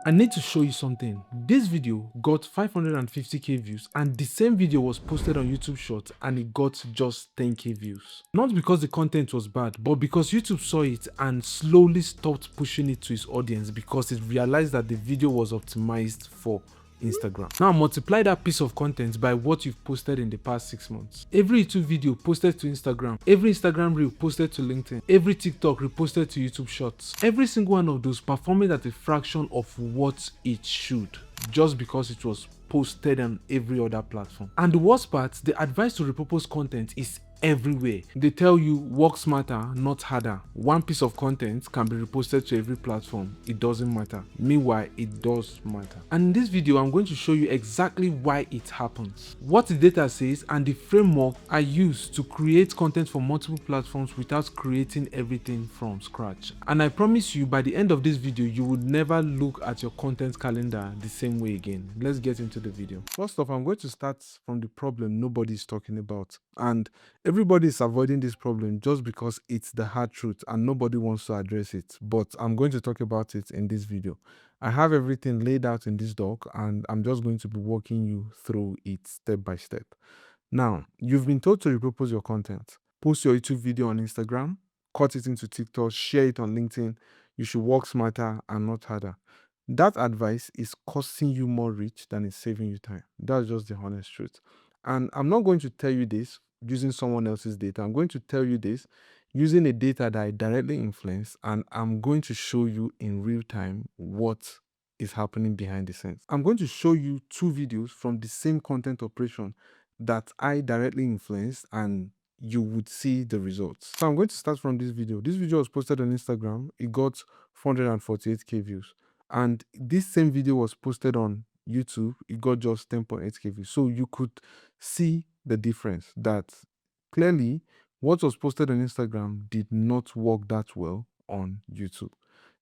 I need to show you something. This video got 550k views and the same video was posted on YouTube Shorts and it got just 10k views. Not because the content was bad, but because YouTube saw it and slowly stopped pushing it to its audience because it realized that the video was optimized for Instagram. Now multiply that piece of content by what you've posted in the past 6 months. Every YouTube video posted to Instagram, every Instagram reel posted to LinkedIn, every TikTok reposted to YouTube Shorts. Every single one of those performing at a fraction of what it should, just because it was posted on every other platform. And the worst part, the advice to repurpose content is everywhere. They tell you work smarter, not harder. One piece of content can be reposted to every platform. It doesn't matter. Meanwhile, it does matter. And in this video, I'm going to show you exactly why it happens, what the data says, and the framework I use to create content for multiple platforms without creating everything from scratch. And I promise you, by the end of this video, you would never look at your content calendar the same way again. Let's get into the video. First off, I'm going to start from the problem nobody is talking about. And everybody is avoiding this problem just because it's the hard truth and nobody wants to address it. But I'm going to talk about it in this video. I have everything laid out in this doc and I'm just going to be walking you through it step by step. Now, you've been told to repurpose your content. Post your YouTube video on Instagram, cut it into TikTok, share it on LinkedIn. You should work smarter and not harder. That advice is costing you more reach than it's saving you time. That's just the honest truth. And I'm not going to tell you this using someone else's data. I'm going to tell you this using a data that I directly influence, and I'm going to show you in real time what is happening behind the scenes. I'm going to show you two videos from the same content operation that I directly influenced, and you would see the results. So I'm going to start from this video. This video was posted on Instagram. It got 448k views. And this same video was posted on YouTube. It got just 10.8k views. So you could see the difference that clearly what was posted on Instagram did not work that well on YouTube.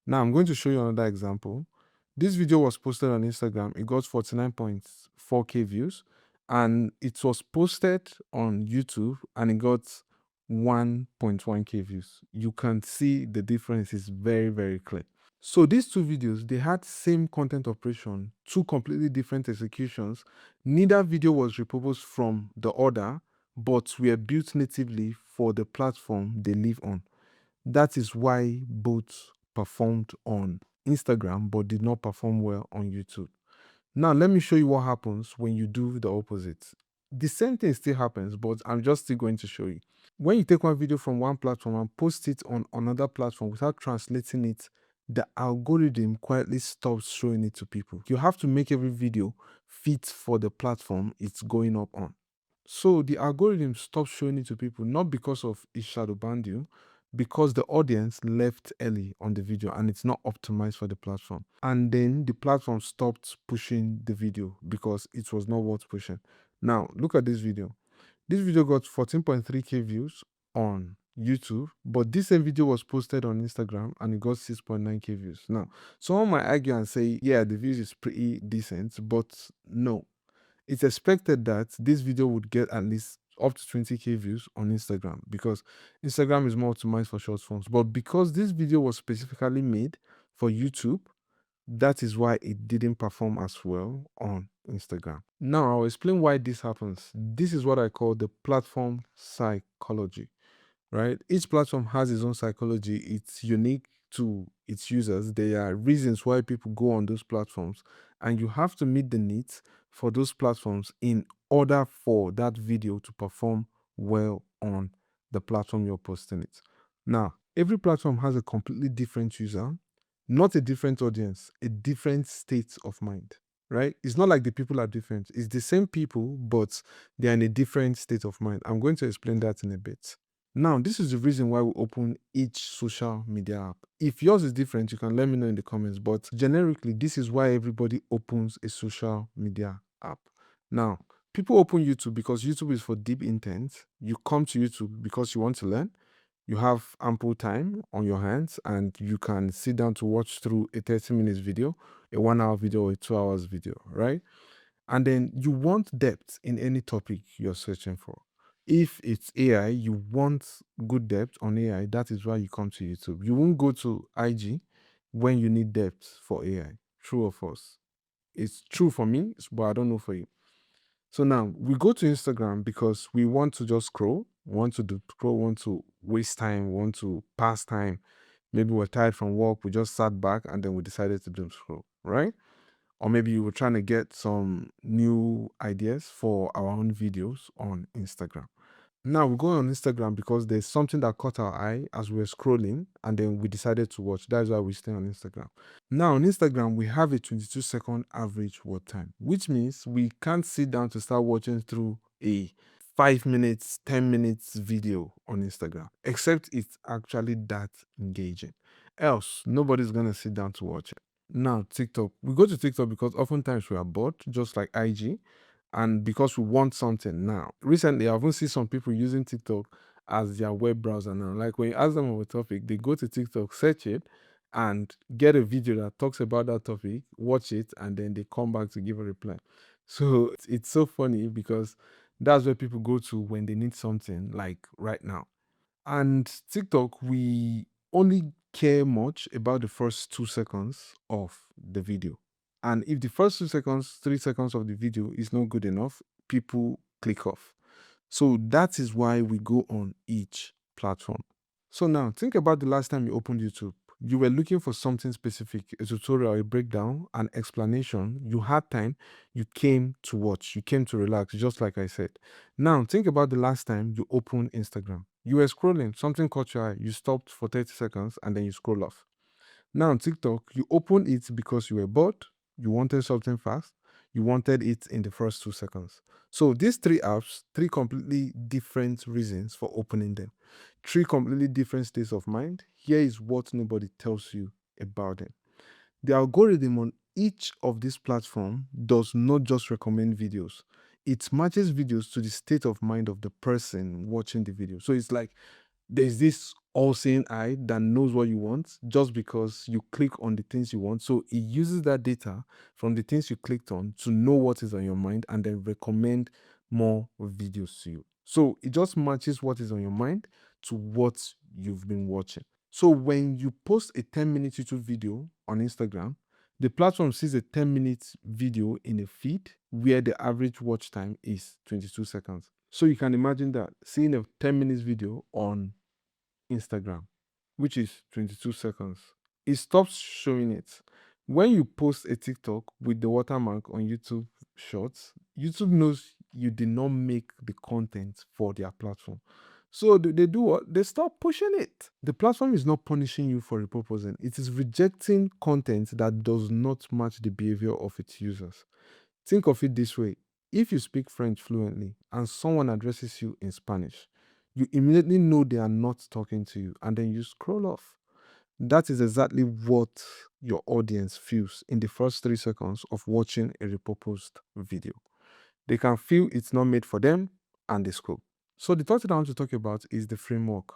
Now I'm going to show you another example. This video was posted on Instagram. It got 49.4k views and it was posted on YouTube and it got 1.1k views. You can see the difference is very, very clear. So these two videos, they had same content operation, two completely different executions. Neither video was repurposed from the other, but were built natively for the platform they live on. That is why both performed on Instagram, but did not perform well on YouTube. Now, let me show you what happens when you do the opposite. The same thing still happens, but I'm just still going to show you. When you take one video from one platform and post it on another platform without translating it, the algorithm quietly stops showing it to people. You have to make every video fit for the platform it's going up on. So the algorithm stops showing it to people, not because of it shadow banned you, because the audience left early on the video and it's not optimized for the platform. And then the platform stopped pushing the video because it was not worth pushing. Now, look at this video. This video got 14.3k views on YouTube, but this same video was posted on Instagram and it got 6.9k views. Now, someone might argue and say, yeah, the views is pretty decent, but no. It's expected that this video would get at least up to 20k views on Instagram because Instagram is more optimized for short forms. But because this video was specifically made for YouTube, that is why it didn't perform as well on Instagram. Now, I'll explain why this happens. This is what I call the platform psychology, right? Each platform has its own psychology. It's unique to its users. There are reasons why people go on those platforms, and you have to meet the needs for those platforms in order for that video to perform well on the platform you're posting it. Now, every platform has a completely different user, not a different audience, a different state of mind, right? It's not like the people are different. It's the same people, but they're in a different state of mind. I'm going to explain that in a bit. Now, this is the reason why we open each social media app. If yours is different, you can let me know in the comments, but generically, this is why everybody opens a social media app. Now, people open YouTube because YouTube is for deep intent. You come to YouTube because you want to learn. You have ample time on your hands and you can sit down to watch through a 30 minutes video, a 1 hour video, or a 2 hours video, right? And then you want depth in any topic you're searching for. If it's AI, you want good depth on AI. That is why you come to YouTube. You won't go to IG when you need depth for AI. True or false? It's true for me, but I don't know for you. So now we go to Instagram because we want to just scroll, want to do scroll, want to waste time, want to pass time. Maybe we're tired from work, we just sat back and then we decided to do scroll, right? Or maybe you were trying to get some new ideas for our own videos on Instagram. Now we go on Instagram because there's something that caught our eye as we were scrolling and then we decided to watch. That's why we stay on Instagram. Now on Instagram, we have a 22-second average watch time, which means we can't sit down to start watching through a 5 minutes, 10 minutes video on Instagram, except it's actually that engaging. Else, nobody's gonna sit down to watch it. Now, TikTok. We go to TikTok because oftentimes we are bored, just like IG, and because we want something now. Recently, I've even seen some people using TikTok as their web browser now. Like when you ask them of a topic, they go to TikTok, search it, and get a video that talks about that topic, watch it, and then they come back to give a reply. So it's so funny because that's where people go to when they need something, like right now. And TikTok, we only care much about the first 2 seconds of the video. And if the first 2 seconds, 3 seconds of the video is not good enough, people click off. So that is why we go on each platform. So now think about the last time you opened YouTube. You were looking for something specific, a tutorial, a breakdown, an explanation. You had time, you came to watch, you came to relax, just like I said. Now think about the last time you opened Instagram. You were scrolling, something caught your eye, you stopped for 30 seconds and then you scroll off. Now on TikTok, you opened it because you were bored, you wanted something fast, you wanted it in the first 2 seconds. So these three apps, three completely different reasons for opening them. Three completely different states of mind. Here is what nobody tells you about them. The algorithm on each of these platforms does not just recommend videos. It matches videos to the state of mind of the person watching the video. So it's like there's this all-seeing eye that knows what you want just because you click on the things you want. So it uses that data from the things you clicked on to know what is on your mind and then recommend more videos to you. So it just matches what is on your mind to what you've been watching. So when you post a 10-minute YouTube video on Instagram, the platform sees a 10-minute video in a feed where the average watch time is 22 seconds. So you can imagine that seeing a 10 minutes video on Instagram, which is 22 seconds, it stops showing it. When you post a TikTok with the watermark on YouTube Shorts, YouTube knows you did not make the content for their platform. So they do what? They stop pushing it. The platform is not punishing you for repurposing. It is rejecting content that does not match the behavior of its users. Think of it this way. If you speak French fluently and someone addresses you in Spanish, you immediately know they are not talking to you and then you scroll off. That is exactly what your audience feels in the first 3 seconds of watching a repurposed video. They can feel it's not made for them and they scroll. So the third thing I want to talk about is the framework.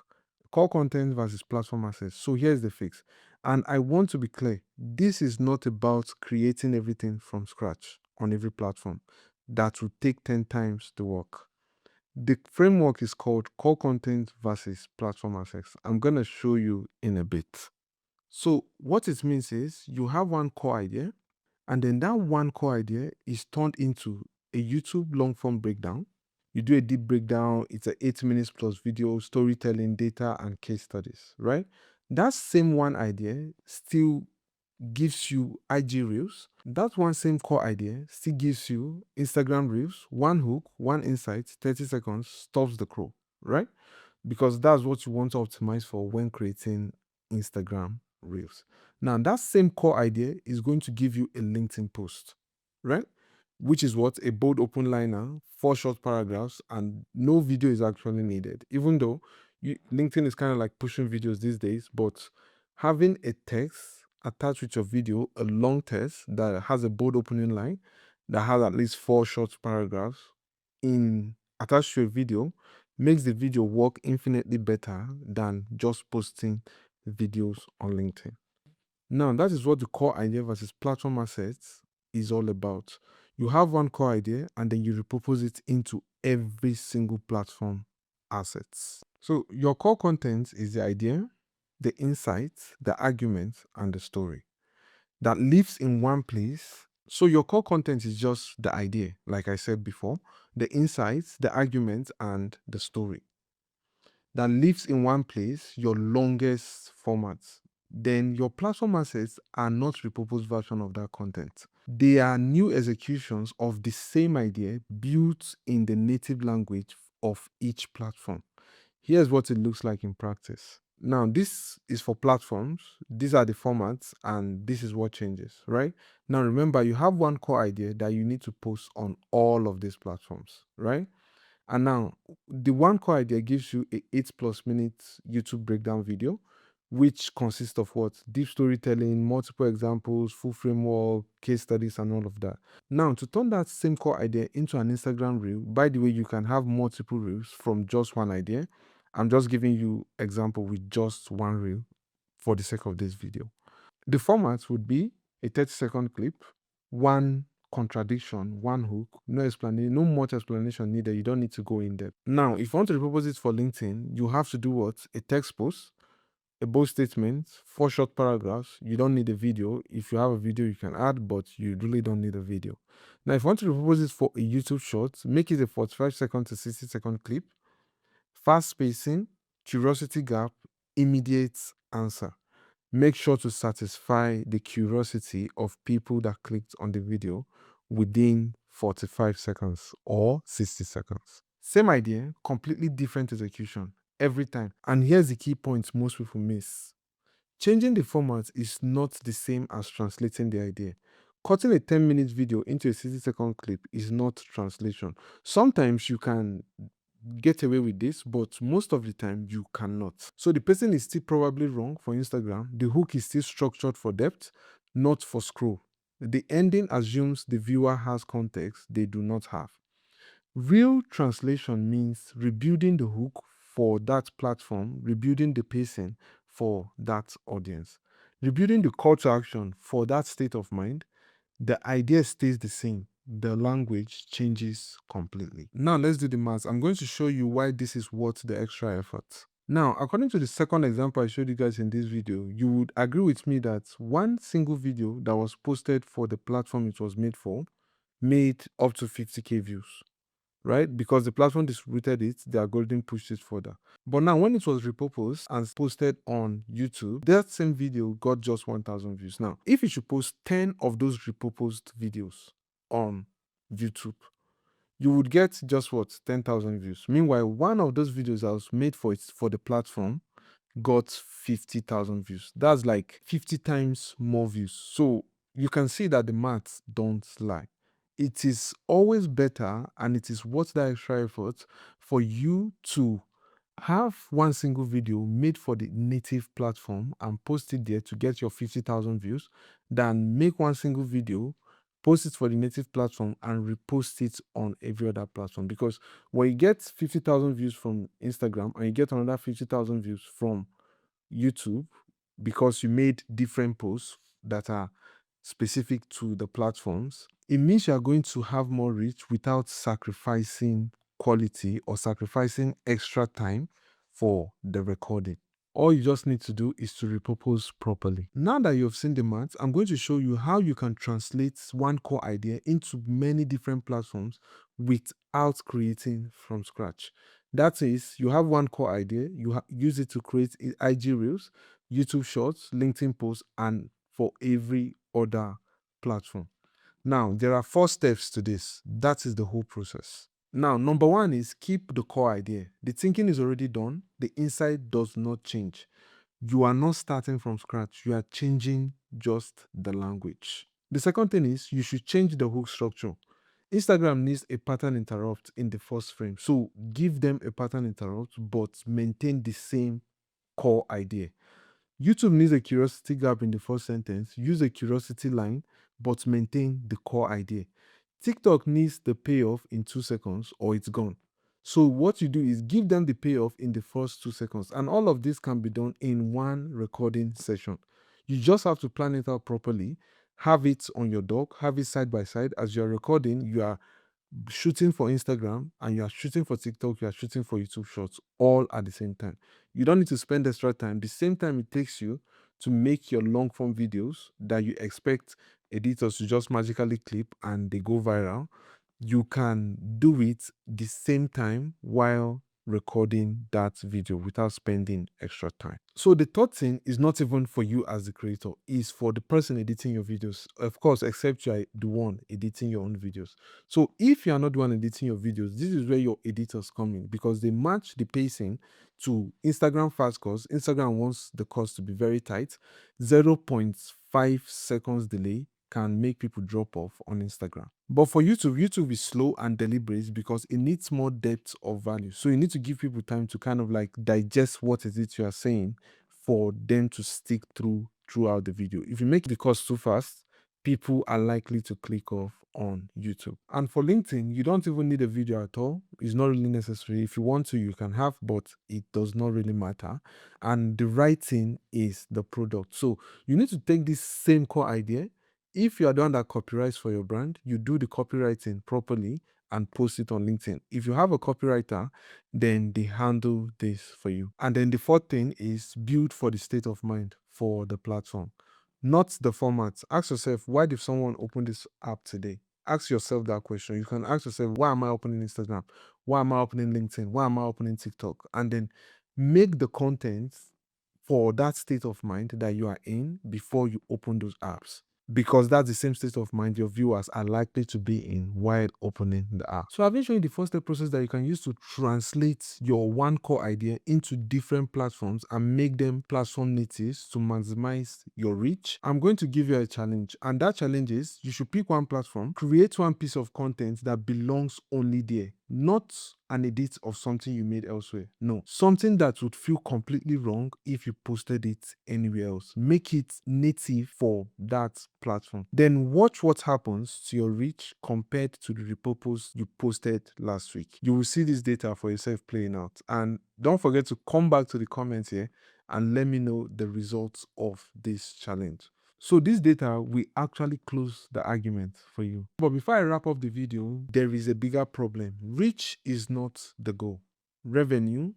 Core content versus platform access. So here's the fix. And I want to be clear, this is not about creating everything from scratch on every platform. That will take 10 times the work. The framework is called core content versus platform access. I'm going to show you in a bit. So what it means is you have one core idea, and then that one core idea is turned into a YouTube long form breakdown. You do a deep breakdown, it's a 8 minutes plus video, storytelling, data, and case studies, right? That same one idea still gives you IG Reels. That one same core idea still gives you Instagram Reels, one hook, one insight, 30 seconds, stops the crow, right? Because that's what you want to optimize for when creating Instagram Reels. Now, that same core idea is going to give you a LinkedIn post, right? Which is what? A bold open liner, 4 short paragraphs, and no video is actually needed. Even though LinkedIn is kind of like pushing videos these days, but having a text attached with your video, a long text that has a bold opening line, that has at least 4 short paragraphs in attached to a video makes the video work infinitely better than just posting videos on LinkedIn. Now, that is what the core idea versus platform assets is all about. You have one core idea and then you repurpose it into every single platform assets. So your core content is the idea, the insights, the argument, and the story. that lives in one place. So your core content is just the idea, like I said before, the insights, the arguments, and the story that lives in one place, your longest formats. Then your platform assets are not repurposed version of that content. They are new executions of the same idea built in the native language of each platform. Here's what it looks like in practice. Now, this is for platforms. These are the formats, and this is what changes, right? Now, remember, you have one core idea that you need to post on all of these platforms, right? And now, the one core idea gives you a 8+ minutes YouTube breakdown video, which consists of what? Deep storytelling, multiple examples, full framework, case studies, and all of that. Now, to turn that same core idea into an Instagram reel, by the way, you can have multiple reels from just one idea. I'm just giving you example with just one reel for the sake of this video. The format would be a 30-second clip, one contradiction, one hook, no explanation, no much explanation needed. You don't need to go in depth. Now, if you want to repurpose it for LinkedIn, you have to do what? A text post, a bold statement, 4 short paragraphs. You don't need a video. If you have a video, you can add, but you really don't need a video. Now, if you want to repurpose it for a YouTube short, make it a 45-second to 60-second clip, fast spacing, curiosity gap, immediate answer. Make sure to satisfy the curiosity of people that clicked on the video within 45 seconds or 60 seconds. Same idea, completely different execution every time. And here's the key point most people miss. Changing the format is not the same as translating the idea. Cutting a 10-minute video into a 60-second clip is not translation. Sometimes you can get away with this, but most of the time you cannot. So the person is still probably wrong for Instagram. The hook is still structured for depth, not for scroll. The ending assumes the viewer has context they do not have. Real translation means rebuilding the hook for that platform, rebuilding the pacing for that audience, rebuilding the call to action for that state of mind. The idea stays the same. The language changes completely. Now let's do the math. I'm going to show you why this is worth the extra effort. Now, according to the second example I showed you guys in this video, you would agree with me that one single video that was posted for the platform it was made for made up to 50k views, right? Because the platform distributed it, the algorithm pushed it further. But now when it was repurposed and posted on YouTube, that same video got just 1,000 views. Now, if you should post 10 of those repurposed videos on YouTube, you would get just what? 10,000 views. Meanwhile, one of those videos that was made for the platform got 50,000 views. That's like 50 times more views. So you can see that the maths don't lie. It is always better and it is worth that extra effort for you to have one single video made for the native platform and post it there to get your 50,000 views than make one single video, post it for the native platform and repost it on every other platform. Because when you get 50,000 views from Instagram and you get another 50,000 views from YouTube because you made different posts that are specific to the platforms, it means you are going to have more reach without sacrificing quality or sacrificing extra time for the recording. All you just need to do is to repurpose properly. Now that you've seen the math, I'm going to show you how you can translate one core idea into many different platforms without creating from scratch. That is, you have one core idea, you use it to create IG Reels, YouTube Shorts, LinkedIn posts, and for every other platform. Now, there are 4 steps to this. That is the whole process. Now, number 1 is keep the core idea. The thinking is already done. The insight does not change. You are not starting from scratch. You are changing just the language. The second thing is you should change the hook structure. Instagram needs a pattern interrupt in the first frame. So give them a pattern interrupt, but maintain the same core idea. YouTube needs a curiosity gap in the first sentence. Use a curiosity line, but maintain the core idea. TikTok needs the payoff in 2 seconds or it's gone. So what you do is give them the payoff in the first 2 seconds. And all of this can be done in one recording session. You just have to plan it out properly. Have it on your dock, have it side by side. As you're recording, you are shooting for Instagram and you are shooting for TikTok, you are shooting for YouTube Shorts all at the same time. You don't need to spend extra time. The same time it takes you to make your long form videos that you expect editors to just magically clip and they go viral, you can do it the same time while recording that video without spending extra time. So the third thing is not even for you as the creator, is for the person editing your videos, of course, except you are the one editing your own videos. So if you are not the one editing your videos, this is where your editors come in, because they match the pacing to Instagram fast cuts. Instagram wants the cuts to be very tight. 0.5 seconds delay can make people drop off on Instagram. But for YouTube is slow and deliberate because it needs more depth of value. So you need to give people time to kind of like digest what is it you are saying for them to stick throughout the video. If you make the course too fast, people are likely to click off on YouTube. And for LinkedIn, you don't even need a video at all. It's not really necessary. If you want to, you can have, but it does not really matter. And the writing is the product. So you need to take this same core idea. If you are the one that copyrights for your brand, you do the copywriting properly and post it on LinkedIn. If you have a copywriter, then they handle this for you. And then the fourth thing is build for the state of mind for the platform, not the format. Ask yourself, why did someone open this app today? Ask yourself that question. You can ask yourself, why am I opening Instagram? Why am I opening LinkedIn? Why am I opening TikTok? And then make the content for that state of mind that you are in before you open those apps, because that's the same state of mind your viewers are likely to be in while opening the app. So I've been showing the 4-step process that you can use to translate your one core idea into different platforms and make them platform natives to maximize your reach. I'm going to give you a challenge, and that challenge is you should pick one platform, create one piece of content that belongs only there, not an edit of something you made elsewhere. No, something that would feel completely wrong if you posted it anywhere else. Make it native for that platform. Then watch what happens to your reach compared to the repurpose you posted last week. You will see this data for yourself playing out. And don't forget to come back to the comments here and let me know the results of this challenge. So this data will actually close the argument for you. But before I wrap up the video, there is a bigger problem. Reach is not the goal. Revenue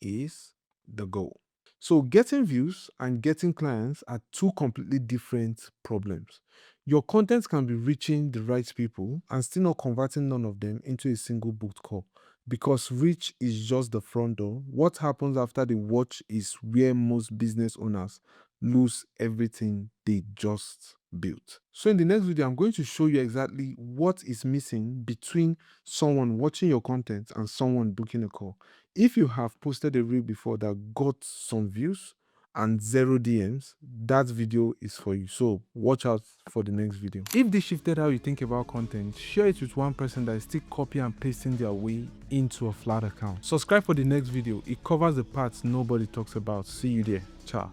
is the goal. So getting views and getting clients are two completely different problems. Your content can be reaching the right people and still not converting none of them into a single booked call, because reach is just the front door. What happens after the watch is where most business owners lose everything they just built. So in the next video, I'm going to show you exactly what is missing between someone watching your content and someone booking a call. If you have posted a reel before that got some views and 0 DMs, that video is for you. So watch out for the next video. If this shifted how you think about content, share it with one person that is still copy and pasting their way into a flat account. Subscribe for the next video. It covers the parts nobody talks about. See you there. Ciao.